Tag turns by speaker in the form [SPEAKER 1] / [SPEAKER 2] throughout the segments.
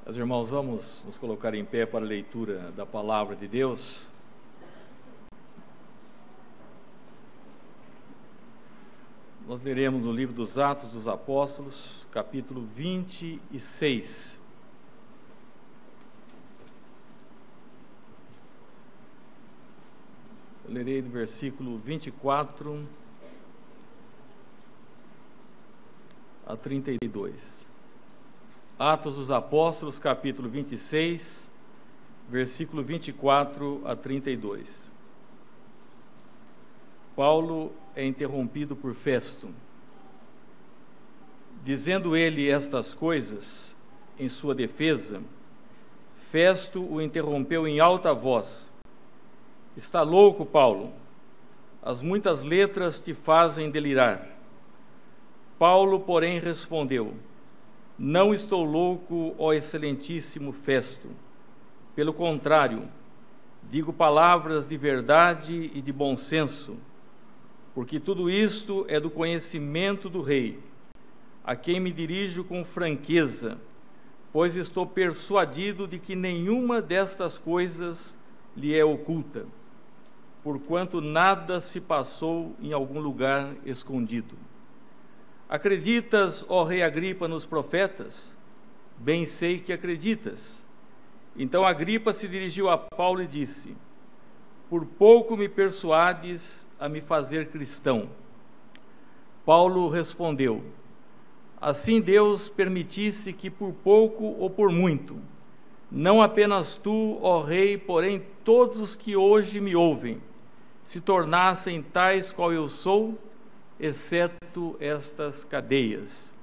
[SPEAKER 1] Meus irmãos, vamos nos colocar em pé para a leitura da Palavra de Deus. Nós leremos no livro dos Atos dos Apóstolos, capítulo 26. Eu lerei do versículo 24 a 32. Atos dos Apóstolos, capítulo 26, versículo 24 a 32. Paulo é interrompido por Festo. Dizendo ele estas coisas em sua defesa, Festo o interrompeu em alta voz. Está louco, Paulo? As muitas letras te fazem delirar. Paulo, porém, respondeu: Não estou louco, ó excelentíssimo Festo. Pelo contrário, digo palavras de verdade e de bom senso, porque tudo isto é do conhecimento do rei, a quem me dirijo com franqueza, pois estou persuadido de que nenhuma destas coisas lhe é oculta, porquanto nada se passou em algum lugar escondido. Acreditas, ó rei Agripa, nos profetas? Bem sei que acreditas. Então Agripa se dirigiu a Paulo e disse: Por pouco me persuades a me fazer cristão. Paulo respondeu: Assim Deus permitisse que por pouco ou por muito, não apenas tu, ó rei, porém todos os que hoje me ouvem, se tornassem tais qual eu sou, exceto estas cadeias.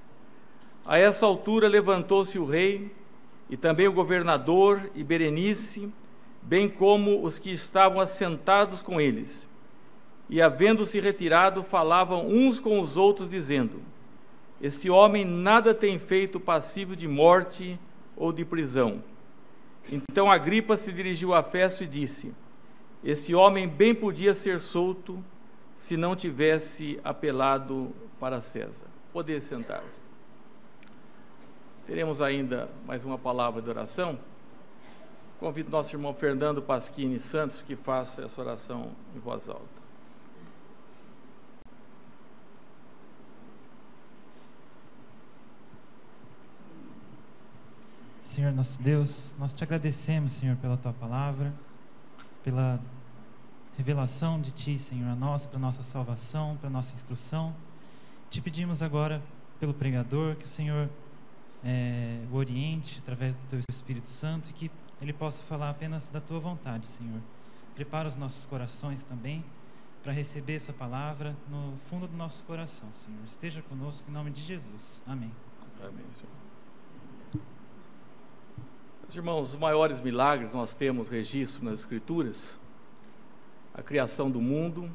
[SPEAKER 1] A essa altura levantou-se o rei, e também o governador e Berenice, bem como os que estavam assentados com eles, e havendo-se retirado, falavam uns com os outros, dizendo: Esse homem nada tem feito passível de morte ou de prisão. Então Agripa se dirigiu a Festo e disse: Esse homem bem podia ser solto, se não tivesse apelado para César. Poder sentar-se. Teremos ainda mais uma palavra de oração. Convido nosso irmão Fernando Pasquini Santos que faça essa oração em voz alta.
[SPEAKER 2] Senhor nosso Deus, nós te agradecemos, Senhor, pela tua palavra, pela revelação de Ti, Senhor, a nós, para a nossa salvação, para a nossa instrução. Te pedimos agora, pelo pregador, que o Senhor o oriente através do Teu Espírito Santo e que Ele possa falar apenas da Tua vontade, Senhor. Prepara os nossos corações também para receber essa palavra no fundo do nosso coração, Senhor. Esteja conosco, em nome de Jesus. Amém.
[SPEAKER 1] Amém, Senhor. Meus irmãos, os maiores milagres nós temos registro nas Escrituras. A criação do mundo.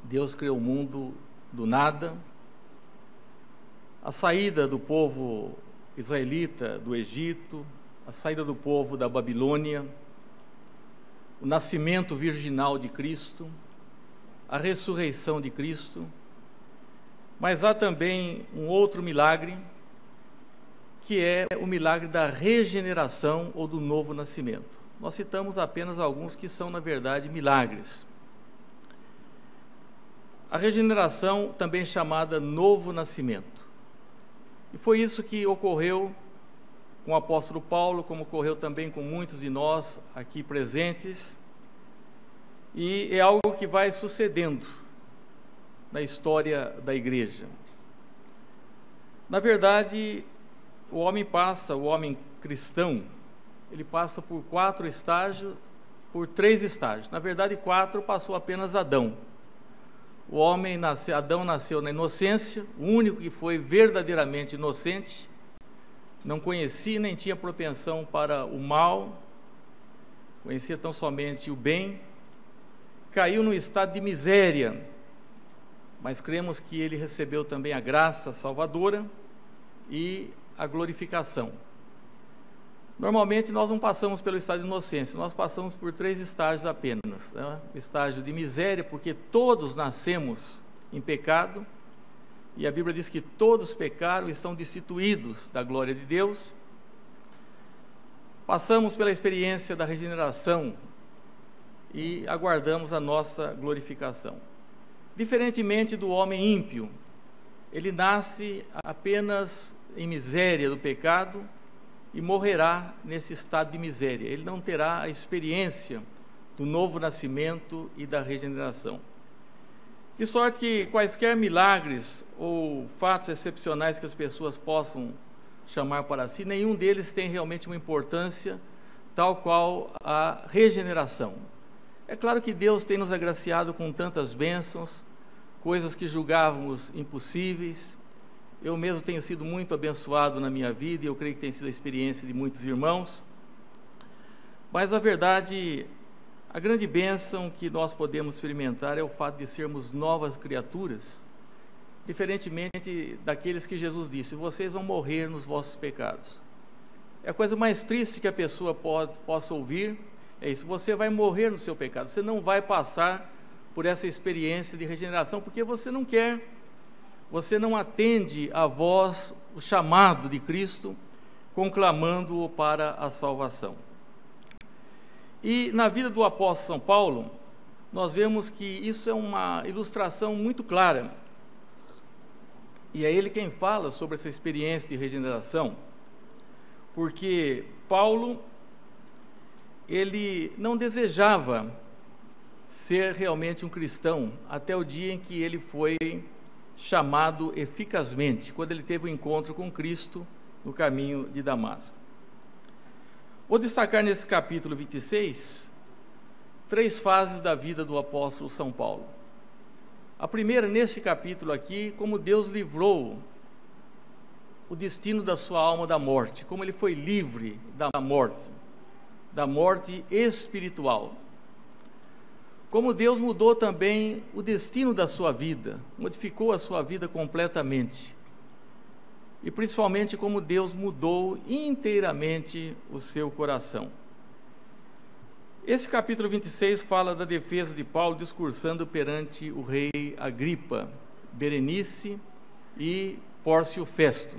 [SPEAKER 1] Deus criou o mundo do nada. A saída do povo israelita do Egito, a saída do povo da Babilônia, o nascimento virginal de Cristo, a ressurreição de Cristo. Mas há também um outro milagre, que é o milagre da regeneração ou do novo nascimento. Nós citamos apenas alguns que são, na verdade, milagres. A regeneração, também chamada novo nascimento. E foi isso que ocorreu com o apóstolo Paulo, como ocorreu também com muitos de nós aqui presentes. E é algo que vai sucedendo na história da igreja. Na verdade, o homem cristão, ele passa por 4 estágios, por 3 estágios. Na verdade, 4 passou apenas Adão. Adão nasceu na inocência, o único que foi verdadeiramente inocente, não conhecia nem tinha propensão para o mal, conhecia tão somente o bem, caiu num estado de miséria, mas cremos que ele recebeu também a graça salvadora e a glorificação. Normalmente nós não passamos pelo estado de inocência, nós passamos por 3 estágios apenas, né? O estágio de miséria, porque todos nascemos em pecado, e a Bíblia diz que todos pecaram e estão destituídos da glória de Deus. Passamos pela experiência da regeneração e aguardamos a nossa glorificação. Diferentemente do homem ímpio, ele nasce apenas em miséria do pecado e morrerá nesse estado de miséria. Ele não terá a experiência do novo nascimento e da regeneração. De sorte que quaisquer milagres ou fatos excepcionais que as pessoas possam chamar para si, nenhum deles tem realmente uma importância tal qual a regeneração. É claro que Deus tem nos agraciado com tantas bênçãos, coisas que julgávamos impossíveis. Eu mesmo tenho sido muito abençoado na minha vida, e eu creio que tem sido a experiência de muitos irmãos. Mas a verdade, a grande bênção que nós podemos experimentar é o fato de sermos novas criaturas, diferentemente daqueles que Jesus disse: vocês vão morrer nos vossos pecados. É a coisa mais triste que a pessoa possa ouvir, é isso: você vai morrer no seu pecado, você não vai passar por essa experiência de regeneração, porque você não quer, você não atende à voz, o chamado de Cristo, conclamando-o para a salvação. E na vida do apóstolo São Paulo, nós vemos que isso é uma ilustração muito clara, e é ele quem fala sobre essa experiência de regeneração, porque Paulo, ele não desejava ser realmente um cristão até o dia em que ele foi chamado eficazmente, quando ele teve um encontro com Cristo no caminho de Damasco. Vou destacar nesse capítulo 26 3 fases da vida do apóstolo São Paulo. A primeira, neste capítulo aqui, como Deus livrou o destino da sua alma da morte, como ele foi livre da morte espiritual. Como Deus mudou também o destino da sua vida, modificou a sua vida completamente. E principalmente como Deus mudou inteiramente o seu coração. Esse capítulo 26 fala da defesa de Paulo discursando perante o rei Agripa, Berenice e Pórcio Festo.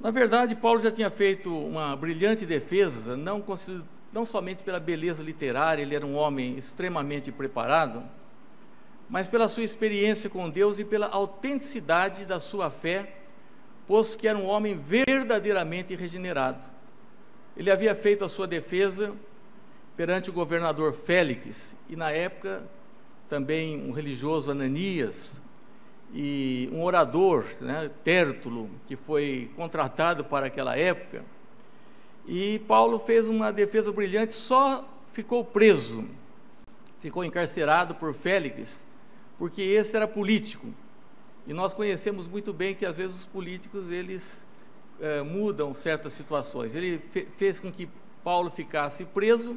[SPEAKER 1] Na verdade, Paulo já tinha feito uma brilhante defesa, não somente pela beleza literária, ele era um homem extremamente preparado, mas pela sua experiência com Deus e pela autenticidade da sua fé, posto que era um homem verdadeiramente regenerado. Ele havia feito a sua defesa perante o governador Félix, e na época também um religioso, Ananias, e um orador, Tértulo, que foi contratado para aquela época. E Paulo fez uma defesa brilhante, só ficou preso, ficou encarcerado por Félix, porque esse era político. E nós conhecemos muito bem que às vezes os políticos, eles mudam certas situações. Ele fez com que Paulo ficasse preso,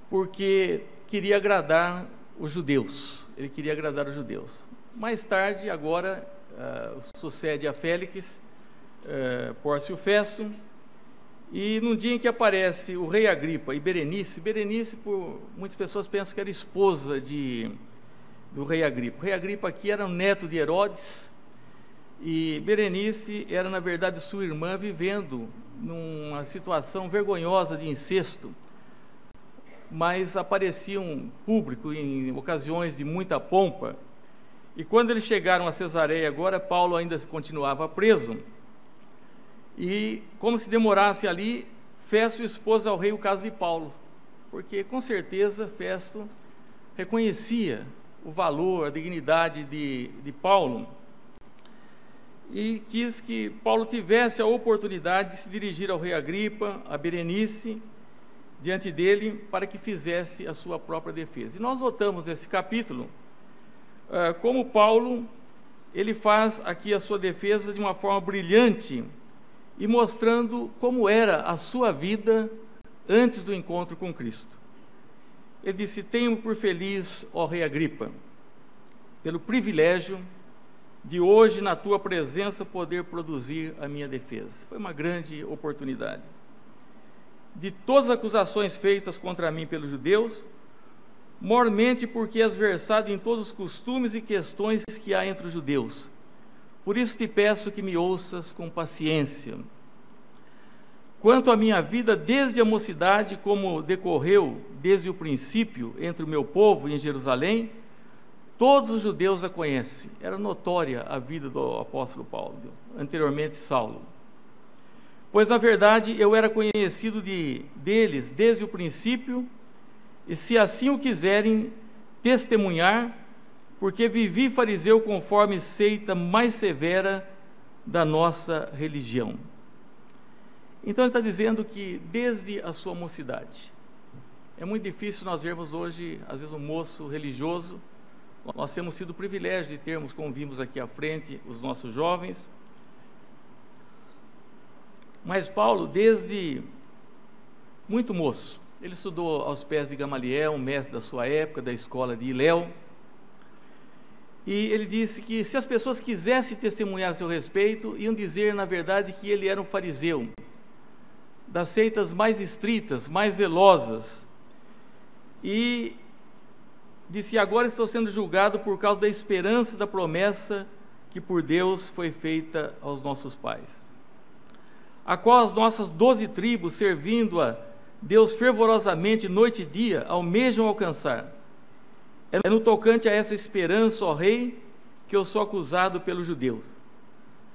[SPEAKER 1] porque queria agradar os judeus. Ele queria agradar os judeus. Mais tarde, agora, sucede a Félix, Pórcio Festo, e num dia em que aparece o rei Agripa e Berenice, muitas pessoas pensam que era esposa do rei Agripa. O rei Agripa aqui era um neto de Herodes, e Berenice era, na verdade, sua irmã, vivendo numa situação vergonhosa de incesto, mas apareciam público em ocasiões de muita pompa. E quando eles chegaram a Cesareia, agora Paulo ainda continuava preso, e como se demorasse ali, Festo expôs ao rei o caso de Paulo, porque com certeza Festo reconhecia o valor, a dignidade de Paulo, e quis que Paulo tivesse a oportunidade de se dirigir ao rei Agripa, a Berenice, diante dele, para que fizesse a sua própria defesa. E nós notamos nesse capítulo como Paulo, ele faz aqui a sua defesa de uma forma brilhante, e mostrando como era a sua vida antes do encontro com Cristo. Ele disse: tenho por feliz, ó rei Agripa, pelo privilégio de hoje na tua presença poder produzir a minha defesa. Foi uma grande oportunidade. De todas as acusações feitas contra mim pelos judeus, mormente porque és versado em todos os costumes e questões que há entre os judeus. Por isso te peço que me ouças com paciência. quanto à minha vida desde a mocidade, como decorreu desde o princípio entre o meu povo em Jerusalém, todos os judeus a conhecem. Era notória a vida do apóstolo Paulo, anteriormente Saulo. Pois, na verdade, eu era conhecido deles desde o princípio, e se assim o quiserem testemunhar, porque vivi fariseu conforme seita mais severa da nossa religião. Então ele está dizendo que desde a sua mocidade, é muito difícil nós vermos hoje, às vezes, um moço religioso. Nós temos tido o privilégio de termos, como vimos aqui à frente, os nossos jovens. Mas Paulo, desde muito moço, ele estudou aos pés de Gamaliel, um mestre da sua época, da escola de Hilel, e ele disse que se as pessoas quisessem testemunhar a seu respeito, iam dizer, na verdade, que ele era um fariseu, das seitas mais estritas, mais zelosas, e disse: agora estou sendo julgado por causa da esperança da promessa que por Deus foi feita aos nossos pais, a qual as nossas 12 tribos, servindo a Deus fervorosamente noite e dia, almejam alcançar. É no tocante a essa esperança, ó Rei, que eu sou acusado pelos judeus.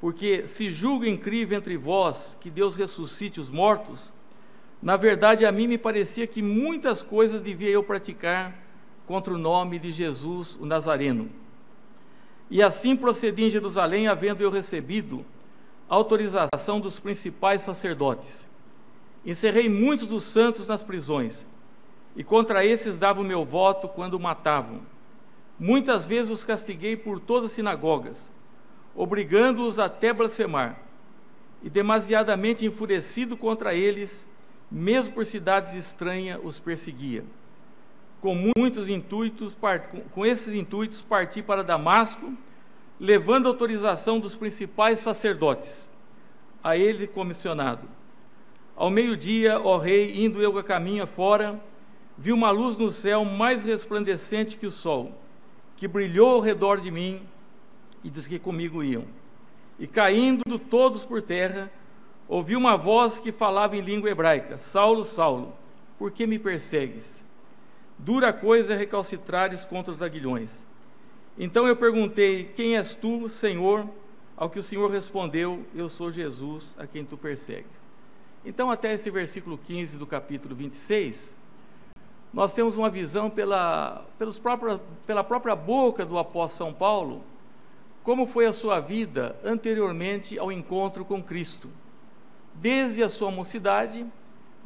[SPEAKER 1] Porque se julga incrível entre vós que Deus ressuscite os mortos, na verdade a mim me parecia que muitas coisas devia eu praticar contra o nome de Jesus, o Nazareno. E assim procedi em Jerusalém, havendo eu recebido autorização dos principais sacerdotes. Encerrei muitos dos santos nas prisões, e contra esses dava o meu voto quando o matavam. Muitas vezes os castiguei por todas as sinagogas, obrigando-os até blasfemar, e demasiadamente enfurecido contra eles, mesmo por cidades estranhas, os perseguia. Com esses intuitos parti para Damasco, levando autorização dos principais sacerdotes, a ele comissionado. Ao meio-dia, ó Rei, indo eu a caminho fora, vi uma luz no céu mais resplandecente que o sol, que brilhou ao redor de mim e dos que comigo iam. E caindo todos por terra, ouvi uma voz que falava em língua hebraica: Saulo, Saulo, por que me persegues? Dura coisa é recalcitrares contra os aguilhões. Então eu perguntei: quem és tu, Senhor? Ao que o Senhor respondeu: eu sou Jesus, a quem tu persegues. Então, até esse versículo 15 do capítulo 26, nós temos uma visão pela própria boca do apóstolo São Paulo, como foi a sua vida anteriormente ao encontro com Cristo. Desde a sua mocidade,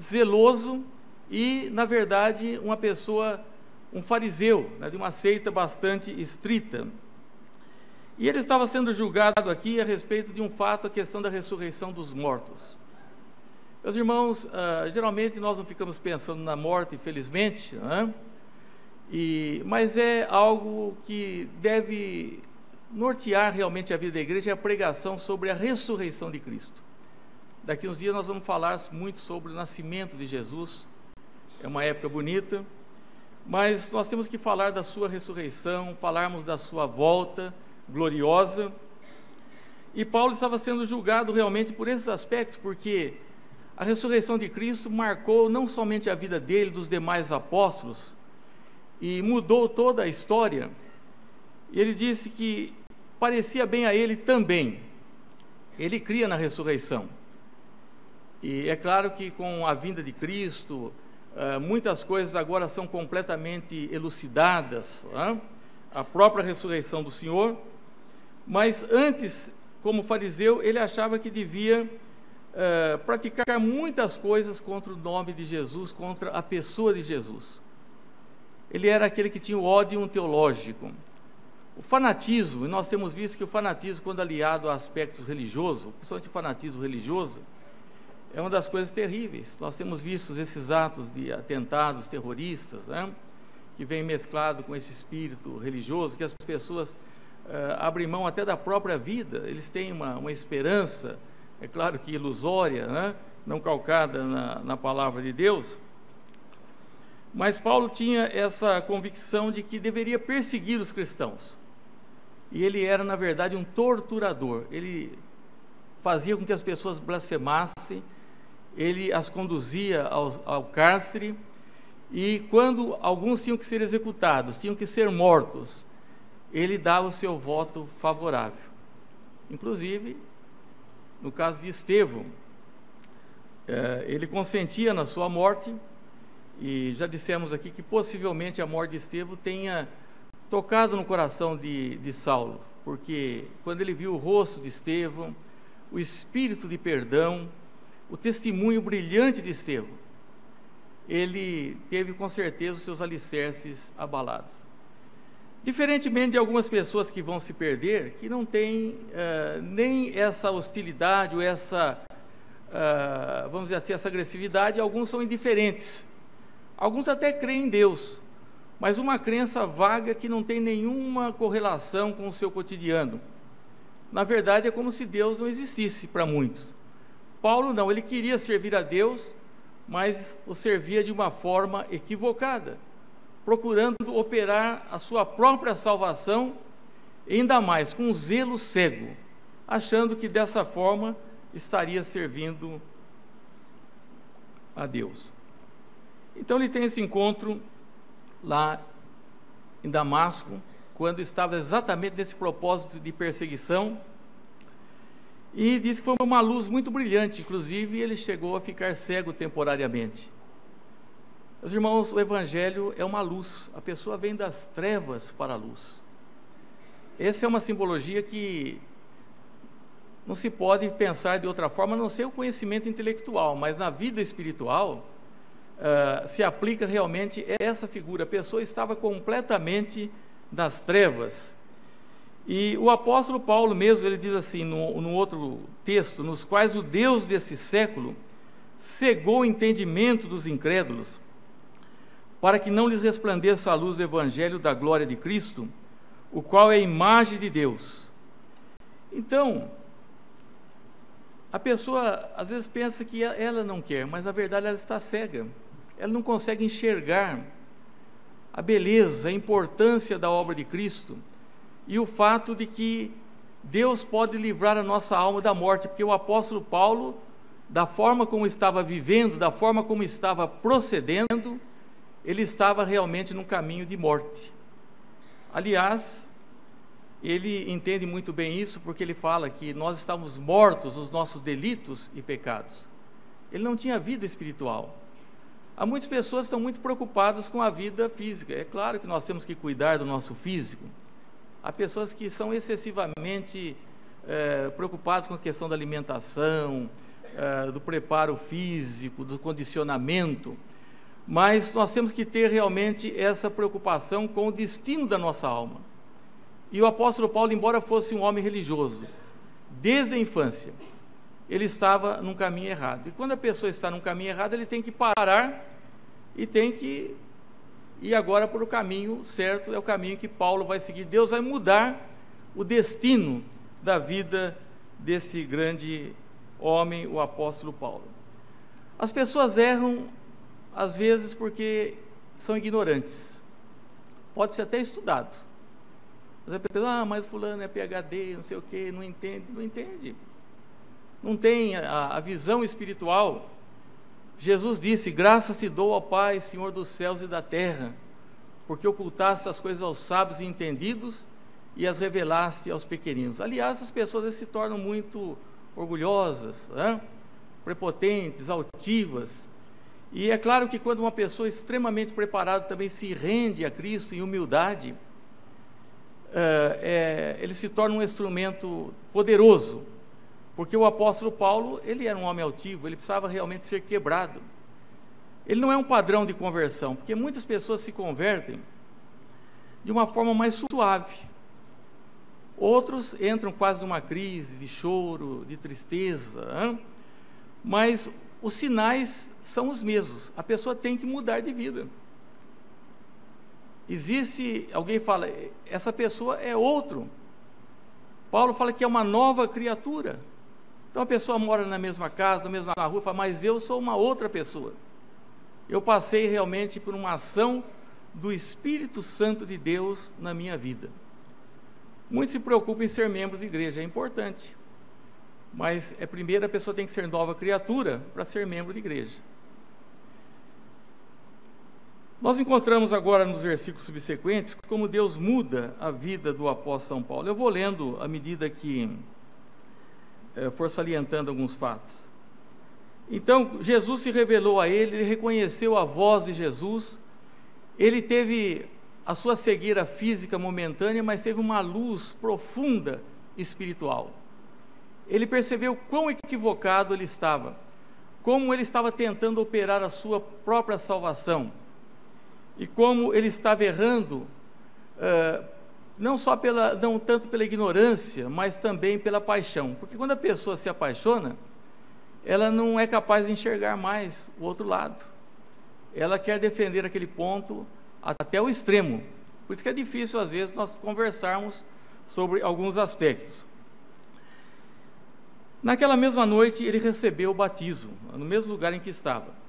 [SPEAKER 1] zeloso e, na verdade, uma pessoa, um fariseu, né, de uma seita bastante estrita. E ele estava sendo julgado aqui a respeito de um fato, a questão da ressurreição dos mortos. Meus irmãos, geralmente nós não ficamos pensando na morte, infelizmente, né? Mas é algo que deve nortear realmente a vida da igreja, é a pregação sobre a ressurreição de Cristo. Daqui uns dias nós vamos falar muito sobre o nascimento de Jesus, é uma época bonita, mas nós temos que falar da sua ressurreição, falarmos da sua volta gloriosa. E Paulo estava sendo julgado realmente por esses aspectos, porque a ressurreição de Cristo marcou não somente a vida dele, dos demais apóstolos, e mudou toda a história. E ele disse que parecia bem a ele também. Ele cria na ressurreição. E é claro que com a vinda de Cristo, muitas coisas agora são completamente elucidadas, a própria ressurreição do Senhor. Mas antes, como fariseu, ele achava que devia praticar muitas coisas contra o nome de Jesus, contra a pessoa de Jesus. Ele era aquele que tinha o ódio teológico. O fanatismo, e nós temos visto que o fanatismo, quando aliado a aspectos religiosos, principalmente o fanatismo religioso, é uma das coisas terríveis. Nós temos visto esses atos de atentados terroristas, né, que vem mesclado com esse espírito religioso, que as pessoas abrem mão até da própria vida. Eles têm uma esperança, é claro que ilusória, né, não calcada na palavra de Deus, mas Paulo tinha essa convicção de que deveria perseguir os cristãos, e ele era, na verdade, um torturador. Ele fazia com que as pessoas blasfemassem, ele as conduzia ao cárcere, e quando alguns tinham que ser executados, tinham que ser mortos, ele dava o seu voto favorável. Inclusive, no caso de Estevão, ele consentia na sua morte, e já dissemos aqui que possivelmente a morte de Estevão tenha tocado no coração de Saulo, porque quando ele viu o rosto de Estevão, o espírito de perdão, o testemunho brilhante de Estevão, ele teve com certeza os seus alicerces abalados. Diferentemente de algumas pessoas que vão se perder, que não têm nem essa hostilidade ou essa, vamos dizer assim, essa agressividade, alguns são indiferentes. Alguns até creem em Deus, mas uma crença vaga que não tem nenhuma correlação com o seu cotidiano. Na verdade, é como se Deus não existisse para muitos. Paulo não, ele queria servir a Deus, mas o servia de uma forma equivocada, procurando operar a sua própria salvação, ainda mais com um zelo cego, achando que dessa forma estaria servindo a Deus. Então ele tem esse encontro lá em Damasco, quando estava exatamente nesse propósito de perseguição, e diz que foi uma luz muito brilhante, inclusive ele chegou a ficar cego temporariamente. Meus irmãos, o Evangelho é uma luz, a pessoa vem das trevas para a luz. Essa é uma simbologia que não se pode pensar de outra forma, a não ser o conhecimento intelectual, mas na vida espiritual se aplica realmente essa figura. A pessoa estava completamente nas trevas. E o apóstolo Paulo mesmo, ele diz assim, no outro texto, nos quais o Deus desse século cegou o entendimento dos incrédulos, para que não lhes resplandeça a luz do Evangelho da glória de Cristo, o qual é a imagem de Deus. Então, a pessoa às vezes pensa que ela não quer, mas na verdade ela está cega, ela não consegue enxergar a beleza, a importância da obra de Cristo, e o fato de que Deus pode livrar a nossa alma da morte, porque o apóstolo Paulo, da forma como estava vivendo, da forma como estava procedendo, ele estava realmente num caminho de morte. Aliás, ele entende muito bem isso, porque ele fala que nós estávamos mortos nos nossos delitos e pecados. Ele não tinha vida espiritual. Há muitas pessoas que estão muito preocupadas com a vida física. É claro que nós temos que cuidar do nosso físico. Há pessoas que são excessivamente preocupadas com a questão da alimentação, do preparo físico, do condicionamento, mas nós temos que ter realmente essa preocupação com o destino da nossa alma. E o apóstolo Paulo, embora fosse um homem religioso, desde a infância, ele estava num caminho errado. E quando a pessoa está num caminho errado, ele tem que parar e tem que ir agora para o caminho certo, é o caminho que Paulo vai seguir. Deus vai mudar o destino da vida desse grande homem, o apóstolo Paulo. As pessoas erram, às vezes, porque são ignorantes. Pode ser até estudado. Mas a pessoa, mas fulano é PhD, não sei o quê, não entende. Não entende. Não tem a visão espiritual. Jesus disse, graças te dou, ó Pai, Senhor dos céus e da terra, porque ocultaste as coisas aos sábios e entendidos e as revelaste aos pequeninos. Aliás, as pessoas se tornam muito orgulhosas, prepotentes, altivas. E é claro que quando uma pessoa extremamente preparada também se rende a Cristo em humildade, ele se torna um instrumento poderoso, porque o apóstolo Paulo, ele era um homem altivo, ele precisava realmente ser quebrado. Ele não é um padrão de conversão, porque muitas pessoas se convertem de uma forma mais suave. Outros entram quase numa crise de choro, de tristeza, mas os sinais são os mesmos. A pessoa tem que mudar de vida. Alguém fala, essa pessoa é outro. Paulo fala que é uma nova criatura. Então a pessoa mora na mesma casa, na mesma rua, fala, mas eu sou uma outra pessoa. Eu passei realmente por uma ação do Espírito Santo de Deus na minha vida. Muitos se preocupam em ser membros de igreja, é importante. mas primeiro a pessoa tem que ser nova criatura para ser membro de igreja. Nós encontramos agora nos versículos subsequentes como Deus muda a vida do apóstolo São Paulo. Eu vou lendo à medida que for salientando alguns fatos. Então, Jesus se revelou a ele reconheceu a voz de Jesus, ele teve a sua cegueira física momentânea, mas teve uma luz profunda espiritual. Ele percebeu quão equivocado ele estava, como ele estava tentando operar a sua própria salvação, e como ele estava errando, não tanto pela ignorância, mas também pela paixão, porque quando a pessoa se apaixona, ela não é capaz de enxergar mais o outro lado, ela quer defender aquele ponto até o extremo, por isso que é difícil às vezes nós conversarmos sobre alguns aspectos. Naquela mesma noite ele recebeu o batismo, no mesmo lugar em que estava,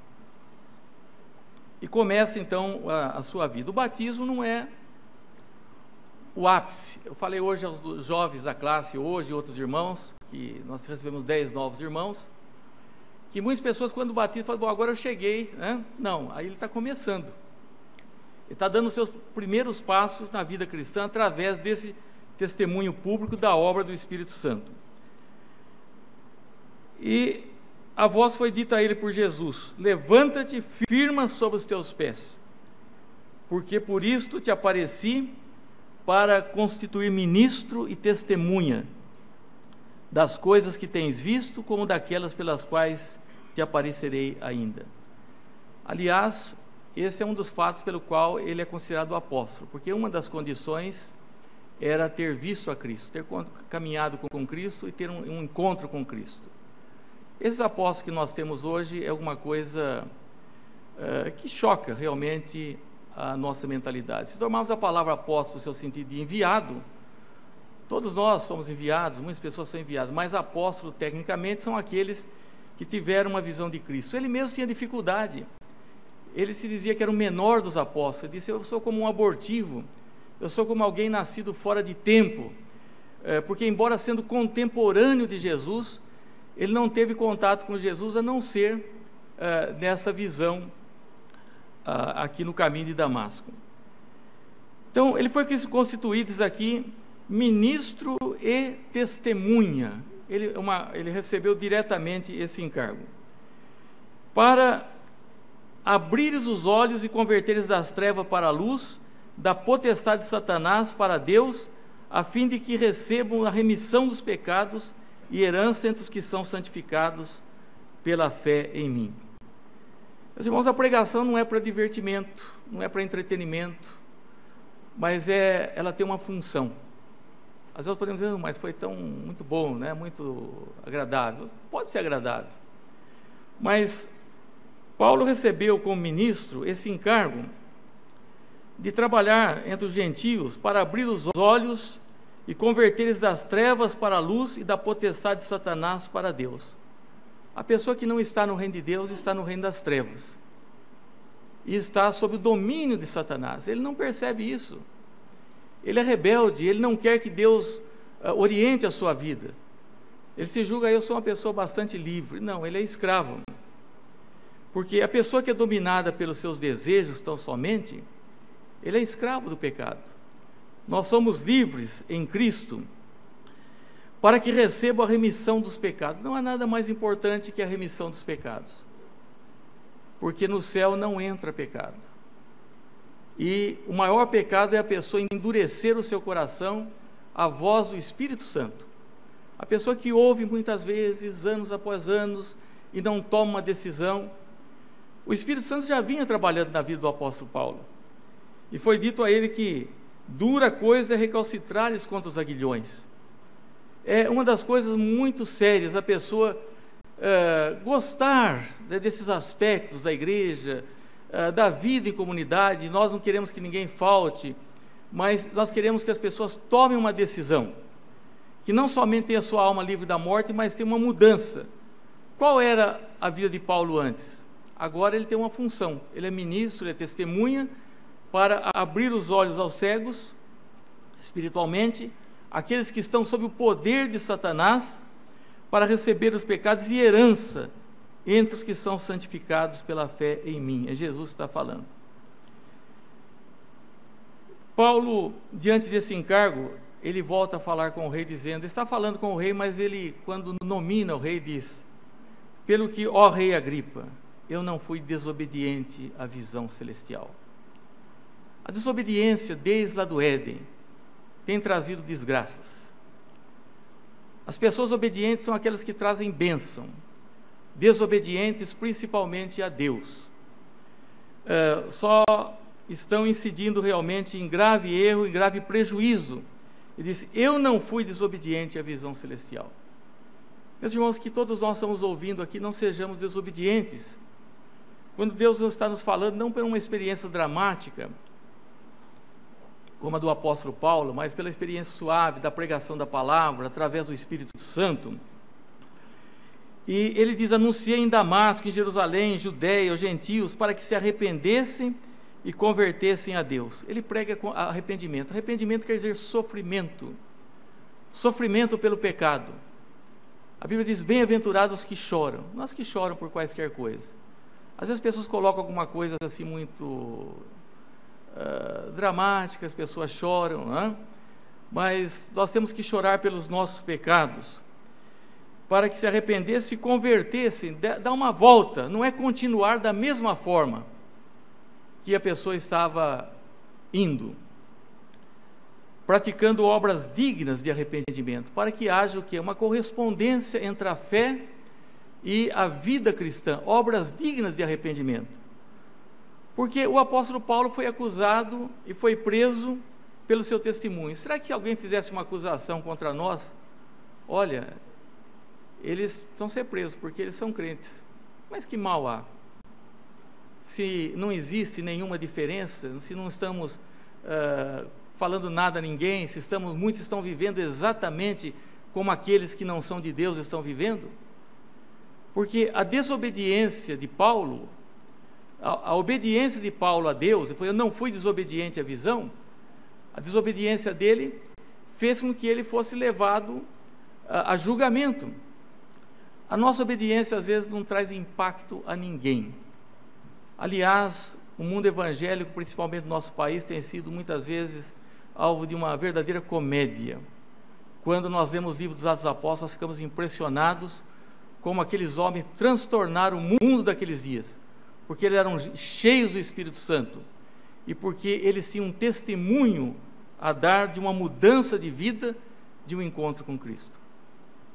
[SPEAKER 1] e começa então a sua vida. O batismo não é o ápice. Eu falei hoje aos jovens da classe, hoje, e outros irmãos, que nós recebemos 10 novos irmãos, que muitas pessoas quando batizam falam, bom, agora eu cheguei, né? Não, aí ele está começando, ele está dando os seus primeiros passos na vida cristã através desse testemunho público da obra do Espírito Santo. E a voz foi dita a ele por Jesus: levanta-te, firma sobre os teus pés, porque por isto te apareci, para constituir ministro e testemunha das coisas que tens visto, como daquelas pelas quais te aparecerei ainda. Aliás, esse é um dos fatos pelo qual ele é considerado apóstolo, porque uma das condições era ter visto a Cristo, ter caminhado com Cristo e ter um encontro com Cristo. Esses apóstolos que nós temos hoje é alguma coisa que choca realmente a nossa mentalidade. Se tomarmos a palavra apóstolo no seu sentido de enviado, todos nós somos enviados, muitas pessoas são enviadas, mas apóstolo tecnicamente são aqueles que tiveram uma visão de Cristo. Ele mesmo tinha dificuldade, ele se dizia que era o menor dos apóstolos, ele disse: eu sou como um abortivo, eu sou como alguém nascido fora de tempo, porque embora sendo contemporâneo de Jesus, ele não teve contato com Jesus a não ser nessa visão aqui no caminho de Damasco. Então ele foi constituído, diz aqui, ministro e testemunha. Ele recebeu diretamente esse encargo, para abrires os olhos e converteres das trevas para a luz, da potestade de Satanás para Deus, a fim de que recebam a remissão dos pecados e herança entre os que são santificados pela fé em mim. Meus irmãos, a pregação não é para divertimento, não é para entretenimento, mas ela tem uma função. Às vezes podemos dizer, mas foi muito bom, né? Muito agradável. Pode ser agradável, mas Paulo recebeu como ministro esse encargo de trabalhar entre os gentios para abrir os olhos e converter-eles das trevas para a luz e da potestade de Satanás para Deus. A pessoa que não está no reino de Deus está no reino das trevas e está sob o domínio de Satanás. Ele não percebe isso, ele é rebelde, ele não quer que Deus oriente a sua vida. Ele se julga: eu sou uma pessoa bastante livre. Não, ele é escravo, porque a pessoa que é dominada pelos seus desejos tão somente, ele é escravo do pecado. Nós somos livres em Cristo para que receba a remissão dos pecados. Não há nada mais importante que a remissão dos pecados, porque no céu não entra pecado, e o maior pecado é a pessoa endurecer o seu coração à voz do Espírito Santo. A pessoa que ouve muitas vezes, anos após anos, e não toma uma decisão. O Espírito Santo já vinha trabalhando na vida do apóstolo Paulo, e foi dito a ele que dura coisa é recalcitrares contra os aguilhões. É uma das coisas muito sérias a pessoa gostar desses aspectos da igreja, da vida em comunidade. Nós não queremos que ninguém falte, mas nós queremos que as pessoas tomem uma decisão, que não somente tenha a sua alma livre da morte, mas tenha uma mudança. Qual era a vida de Paulo antes? Agora ele tem uma função, ele é ministro, ele é testemunha, para abrir os olhos aos cegos, espiritualmente, aqueles que estão sob o poder de Satanás, para receber os pecados e herança entre os que são santificados pela fé em mim. É Jesus que está falando. Paulo, diante desse encargo, ele volta a falar com o rei, dizendo, ele está falando com o rei, mas ele, quando nomina o rei, diz, pelo que, ó rei Agripa, eu não fui desobediente à visão celestial. A desobediência, desde lá do Éden, tem trazido desgraças. As pessoas obedientes são aquelas que trazem bênção, desobedientes principalmente a Deus. Só estão incidindo realmente em grave erro, em grave prejuízo. Ele disse, eu não fui desobediente à visão celestial. Meus irmãos, que todos nós estamos ouvindo aqui, não sejamos desobedientes. Quando Deus está nos falando, não por uma experiência dramática, como a do apóstolo Paulo, mas pela experiência suave da pregação da palavra, através do Espírito Santo. E ele diz, anunciei em Damasco, em Jerusalém, em Judeia, aos gentios, para que se arrependessem e convertessem a Deus. Ele prega com arrependimento. Arrependimento quer dizer sofrimento. Sofrimento pelo pecado. A Bíblia diz, bem-aventurados os que choram. Não os que choram por quaisquer coisas. Às vezes as pessoas colocam alguma coisa assim muito dramática, as pessoas choram, né? Mas nós temos que chorar pelos nossos pecados, para que se arrependessem e convertessem, dar uma volta, não é continuar da mesma forma que a pessoa estava indo, praticando obras dignas de arrependimento, para que haja o quê? Uma correspondência entre a fé e a vida cristã, obras dignas de arrependimento. Porque o apóstolo Paulo foi acusado e foi preso pelo seu testemunho. Será que alguém fizesse uma acusação contra nós? Olha, eles vão ser presos porque eles são crentes. Mas que mal há? Se não existe nenhuma diferença, se não estamos falando nada a ninguém, se muitos estão vivendo exatamente como aqueles que não são de Deus estão vivendo? Porque a desobediência de Paulo, a obediência de Paulo a Deus, eu não fui desobediente à visão, a desobediência dele fez com que ele fosse levado a julgamento. A nossa obediência às vezes não traz impacto a ninguém. Aliás, o mundo evangélico, principalmente no nosso país, tem sido muitas vezes alvo de uma verdadeira comédia. Quando nós vemos o livro dos Atos dos Apóstolos, nós ficamos impressionados como aqueles homens transtornaram o mundo daqueles dias, porque eles eram cheios do Espírito Santo e porque eles tinham um testemunho a dar de uma mudança de vida, de um encontro com Cristo.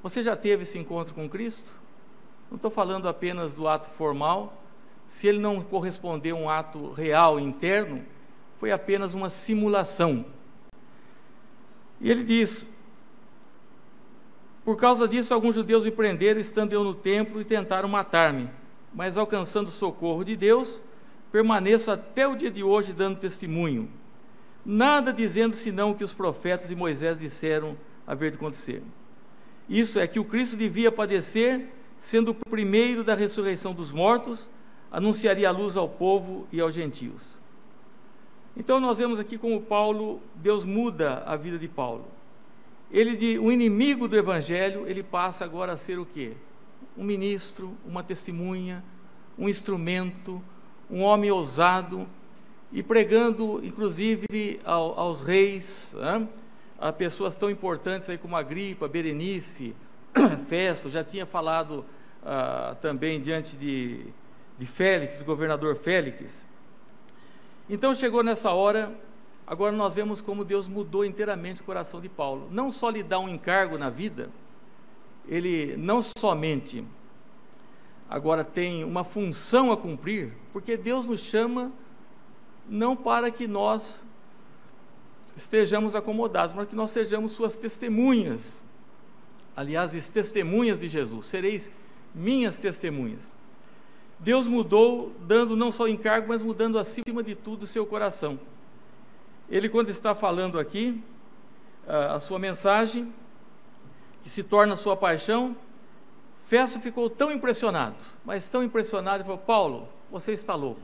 [SPEAKER 1] Você já teve esse encontro com Cristo? Não estou falando apenas do ato formal. Se ele não correspondeu a um ato real, interno, foi apenas uma simulação. E ele diz, por causa disso, alguns judeus me prenderam, estando eu no templo, e tentaram matar-me. Mas alcançando o socorro de Deus, permaneço até o dia de hoje dando testemunho, nada dizendo senão o que os profetas e Moisés disseram haver de acontecer. Isso é, que o Cristo devia padecer, sendo o primeiro da ressurreição dos mortos, anunciaria a luz ao povo e aos gentios. Então nós vemos aqui como Paulo, Deus muda a vida de Paulo. Ele, de um inimigo do Evangelho, ele passa agora a ser o quê? Um ministro, uma testemunha, um instrumento, um homem ousado, e pregando, inclusive, aos reis, a pessoas tão importantes aí como Agripa, Berenice, Festo. Já tinha falado também diante de Félix, do governador Félix. Então chegou nessa hora, agora nós vemos como Deus mudou inteiramente o coração de Paulo. Não só lhe dá um encargo na vida, ele não somente agora tem uma função a cumprir, porque Deus nos chama não para que nós estejamos acomodados, mas que nós sejamos suas testemunhas. Aliás, as testemunhas de Jesus, sereis minhas testemunhas. Deus mudou, dando não só encargo, mas mudando acima de tudo o seu coração. Ele, quando está falando aqui, a sua mensagem, que se torna a sua paixão, Festo ficou tão impressionado, mas tão impressionado, e falou: Paulo, você está louco.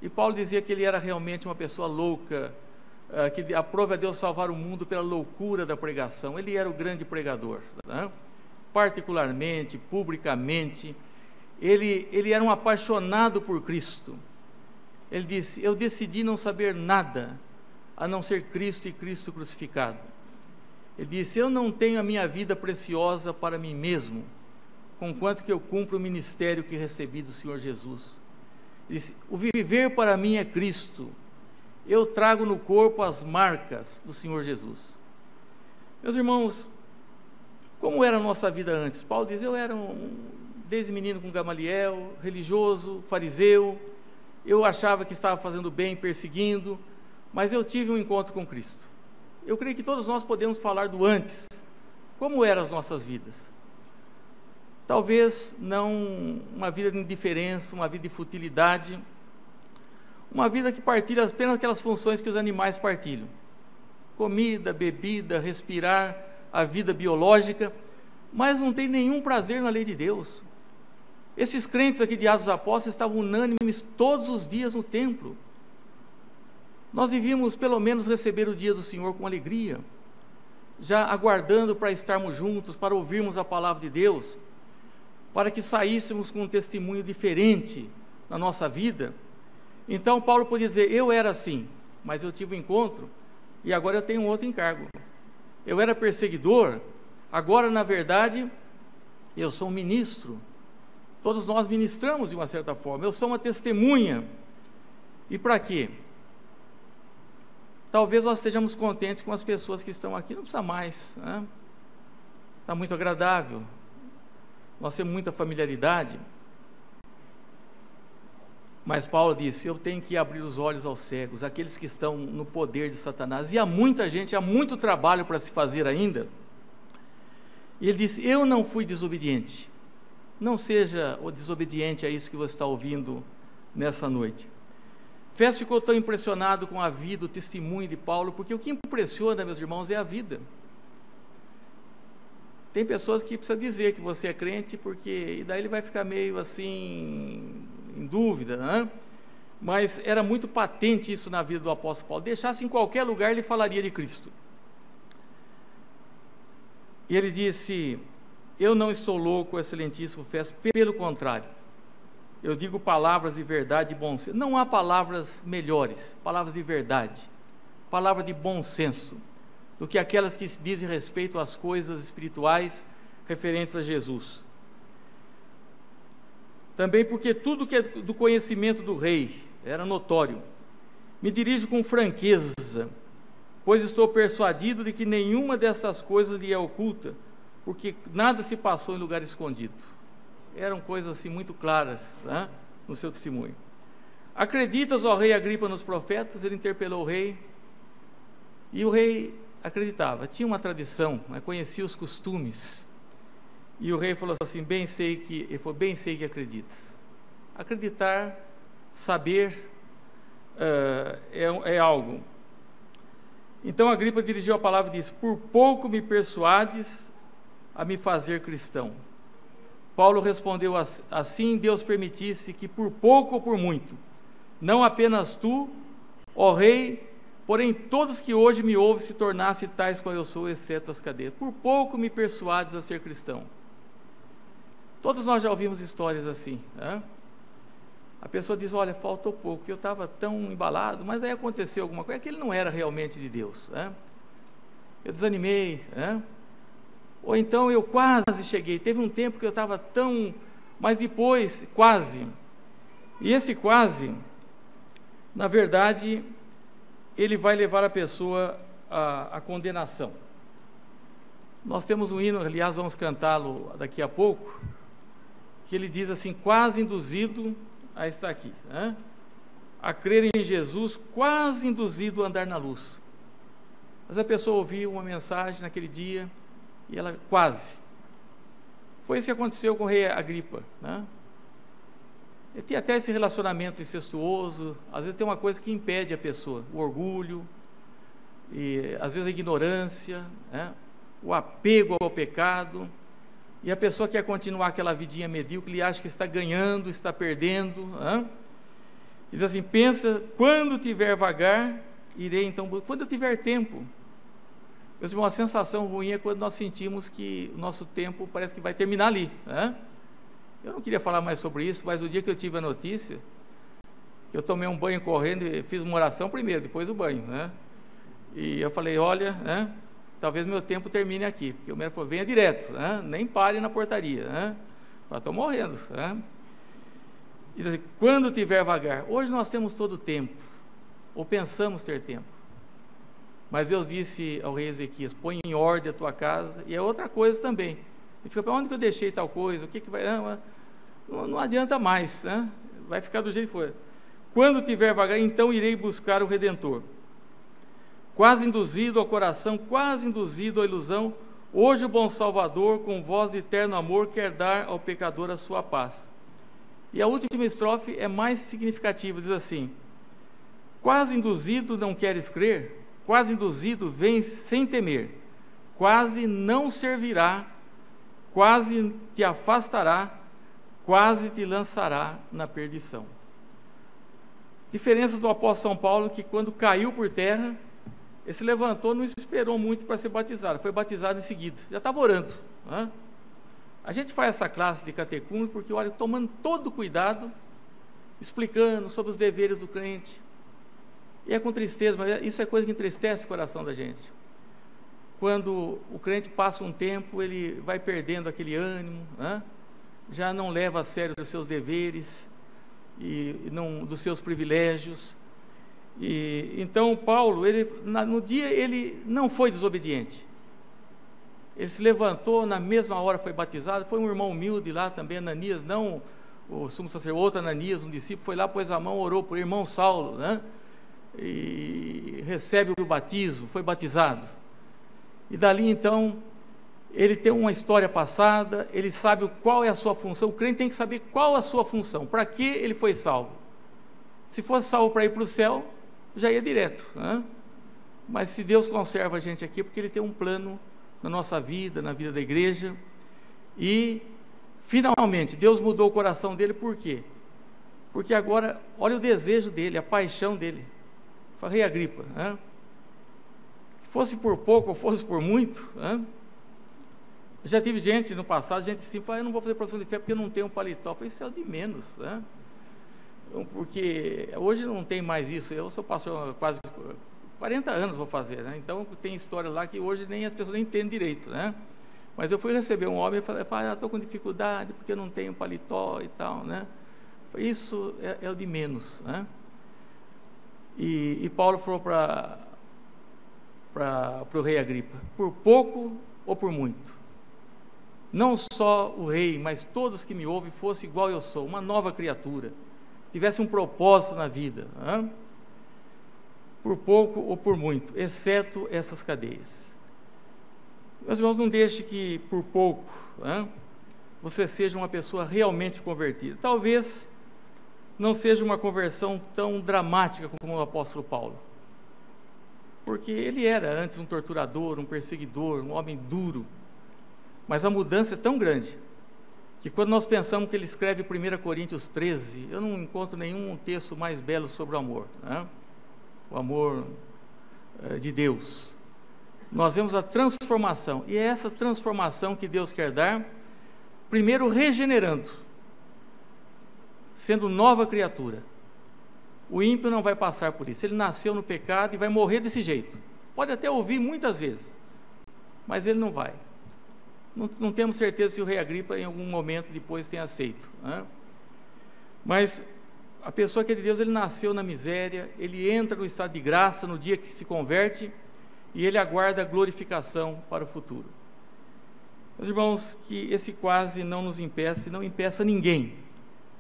[SPEAKER 1] E Paulo dizia que ele era realmente uma pessoa louca, que aprove a Deus salvar o mundo pela loucura da pregação. Ele era o grande pregador, né? particularmente, publicamente, ele era um apaixonado por Cristo. Ele disse: eu decidi não saber nada a não ser Cristo e Cristo crucificado. Ele disse: eu não tenho a minha vida preciosa para mim mesmo, conquanto que eu cumpro o ministério que recebi do Senhor Jesus. Ele disse: o viver para mim é Cristo, eu trago no corpo as marcas do Senhor Jesus. Meus irmãos, como era a nossa vida antes? Paulo diz: eu era desde menino com Gamaliel, religioso, fariseu, eu achava que estava fazendo bem, perseguindo, mas eu tive um encontro com Cristo. Eu creio que todos nós podemos falar do antes. Como eram as nossas vidas? Talvez não uma vida de indiferença, uma vida de futilidade, uma vida que partilha apenas aquelas funções que os animais partilham: comida, bebida, respirar, a vida biológica, mas não tem nenhum prazer na lei de Deus. Esses crentes aqui de Atos dos Apóstolos estavam unânimes todos os dias no templo. Nós devíamos pelo menos receber o dia do Senhor com alegria, já aguardando para estarmos juntos, para ouvirmos a palavra de Deus, para que saíssemos com um testemunho diferente na nossa vida. Então Paulo podia dizer: eu era assim, mas eu tive um encontro e agora eu tenho um outro encargo. Eu era perseguidor, agora na verdade eu sou um ministro. Todos nós ministramos de uma certa forma. Eu sou uma testemunha. E para quê? Talvez nós estejamos contentes com as pessoas que estão aqui, não precisa mais, né? Está muito agradável, nós temos muita familiaridade. Mas Paulo disse: eu tenho que abrir os olhos aos cegos, aqueles que estão no poder de Satanás. E há muita gente, há muito trabalho para se fazer ainda. E ele disse: eu não fui desobediente. Não seja o desobediente a isso que você está ouvindo nessa noite. Festo ficou tão impressionado com a vida, o testemunho de Paulo, porque o que impressiona, meus irmãos, é a vida. Tem pessoas que precisam dizer que você é crente, porque e daí ele vai ficar meio assim, em dúvida, né? Mas era muito patente isso na vida do apóstolo Paulo. Deixasse em qualquer lugar, ele falaria de Cristo. E ele disse: eu não estou louco, excelentíssimo Festo, pelo contrário, eu digo palavras de verdade e bom senso. Não há palavras melhores, palavras de verdade, palavra de bom senso, do que aquelas que dizem respeito às coisas espirituais referentes a Jesus. Também porque tudo que é do conhecimento do rei era notório. Me dirijo com franqueza, pois estou persuadido de que nenhuma dessas coisas lhe é oculta, porque nada se passou em lugar escondido. Eram coisas assim muito claras, né, no seu testemunho. Acreditas, ó rei Agripa, nos profetas? Ele interpelou o rei, e o rei acreditava, tinha uma tradição, né, conhecia os costumes. E o rei falou assim: bem sei que acreditas. Acreditar, saber, é algo. Então Agripa dirigiu a palavra e disse: por pouco me persuades a me fazer cristão. Paulo respondeu assim: Deus permitisse que por pouco ou por muito, não apenas tu, ó rei, porém todos que hoje me ouvem se tornassem tais qual eu sou, exceto as cadeias. Por pouco me persuades a ser cristão. Todos nós já ouvimos histórias assim, né? A pessoa diz: olha, faltou pouco, eu estava tão embalado, mas daí aconteceu alguma coisa, que ele não era realmente de Deus, né? Eu desanimei, né? Ou então eu quase cheguei, teve um tempo que eu estava tão, mas depois, quase. E esse quase, na verdade, ele vai levar a pessoa à condenação. Nós temos um hino, aliás, vamos cantá-lo daqui a pouco, que ele diz assim: quase induzido a estar aqui, né? A crer em Jesus, quase induzido a andar na luz. Mas a pessoa ouviu uma mensagem naquele dia, e ela quase. Foi isso que aconteceu com o rei Agripa, né? Ele tem até esse relacionamento incestuoso, às vezes tem uma coisa que impede a pessoa, o orgulho, e às vezes a ignorância, né? O apego ao pecado, e a pessoa quer continuar aquela vidinha medíocre, ele acha que está ganhando, está perdendo, né? E diz assim: pensa, quando tiver vagar, irei então, quando eu tiver tempo. Meus irmãos, a sensação ruim é quando nós sentimos que o nosso tempo parece que vai terminar ali, né? Eu não queria falar mais sobre isso, mas o dia que eu tive a notícia, que eu tomei um banho correndo e fiz uma oração primeiro, depois o banho, né? E eu falei, olha, né, talvez meu tempo termine aqui, porque o médico falou, venha direto, né? Nem pare na portaria, né? Eu estou morrendo, né? E assim, quando tiver vagar, hoje nós temos todo o tempo, ou pensamos ter tempo, mas Deus disse ao rei Ezequias, põe em ordem a tua casa, e é outra coisa também, ele fica, para onde que eu deixei tal coisa, o que que vai, não adianta mais, né? Vai ficar do jeito que for. Quando tiver vagar, então irei buscar o Redentor, quase induzido ao coração, quase induzido à ilusão, hoje o bom Salvador, com voz de eterno amor, quer dar ao pecador a sua paz. E a última estrofe é mais significativa, diz assim, quase induzido não queres crer, quase induzido vem sem temer, quase não servirá, quase te afastará, quase te lançará na perdição. Diferença do apóstolo São Paulo, que quando caiu por terra, ele se levantou, não esperou muito para ser batizado, foi batizado em seguida, já estava orando, né? A gente faz essa classe de catecúmeno porque, olha, tomando todo cuidado, explicando sobre os deveres do crente, e é com tristeza, mas isso é coisa que entristece o coração da gente. Quando o crente passa um tempo, ele vai perdendo aquele ânimo, né? Já não leva a sério os seus deveres, e não, dos seus privilégios. E então Paulo, no dia ele não foi desobediente, ele se levantou, na mesma hora foi batizado, foi um irmão humilde lá também, Ananias, não o sumo sacerdote, outro Ananias, um discípulo, foi lá, pôs a mão, orou por irmão Saulo, né? E recebe o batismo, foi batizado, e dali então ele tem uma história passada, ele sabe qual é a sua função, o crente tem que saber qual a sua função, para que ele foi salvo. Se fosse salvo para ir para o céu, já ia direto, né? Mas se Deus conserva a gente aqui, porque Ele tem um plano na nossa vida, na vida da igreja, e finalmente Deus mudou o coração dele, por quê? Porque agora, olha o desejo dele, a paixão dele. Rei Agripa, né? Fosse por pouco ou fosse por muito, né? Já tive gente no passado, gente assim, fala, eu não vou fazer profissão de fé porque eu não tenho um paletó. Eu falei, isso é o de menos, né? Porque hoje não tem mais isso, eu sou pastor há quase 40 anos vou fazer, né? Então tem história lá que hoje nem as pessoas nem entendem direito, né? Mas eu fui receber um homem e falei, estou com dificuldade porque eu não tenho paletó e tal, né? Isso é o de menos, né? E Paulo falou para o rei Agripa, por pouco ou por muito, não só o rei, mas todos que me ouvem fosse igual eu sou, uma nova criatura, tivesse um propósito na vida, né? Por pouco ou por muito, exceto essas cadeias. Meus irmãos, não deixe que por pouco, né, você seja uma pessoa realmente convertida. Talvez não seja uma conversão tão dramática como o apóstolo Paulo, porque ele era antes um torturador, um perseguidor, um homem duro, mas a mudança é tão grande, que quando nós pensamos que ele escreve 1 Coríntios 13, eu não encontro nenhum texto mais belo sobre o amor, né? O amor de Deus. Nós vemos a transformação, e é essa transformação que Deus quer dar, primeiro regenerando, sendo nova criatura. O ímpio não vai passar por isso, ele nasceu no pecado e vai morrer desse jeito, pode até ouvir muitas vezes, mas ele não vai. Não temos certeza se o rei Agripa em algum momento depois tem aceito, né? Mas a pessoa que é de Deus, ele nasceu na miséria, ele entra no estado de graça no dia que se converte, e ele aguarda a glorificação para o futuro. Meus irmãos, que esse quase não nos impeça e não impeça ninguém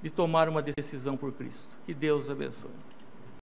[SPEAKER 1] de tomar uma decisão por Cristo. Que Deus abençoe.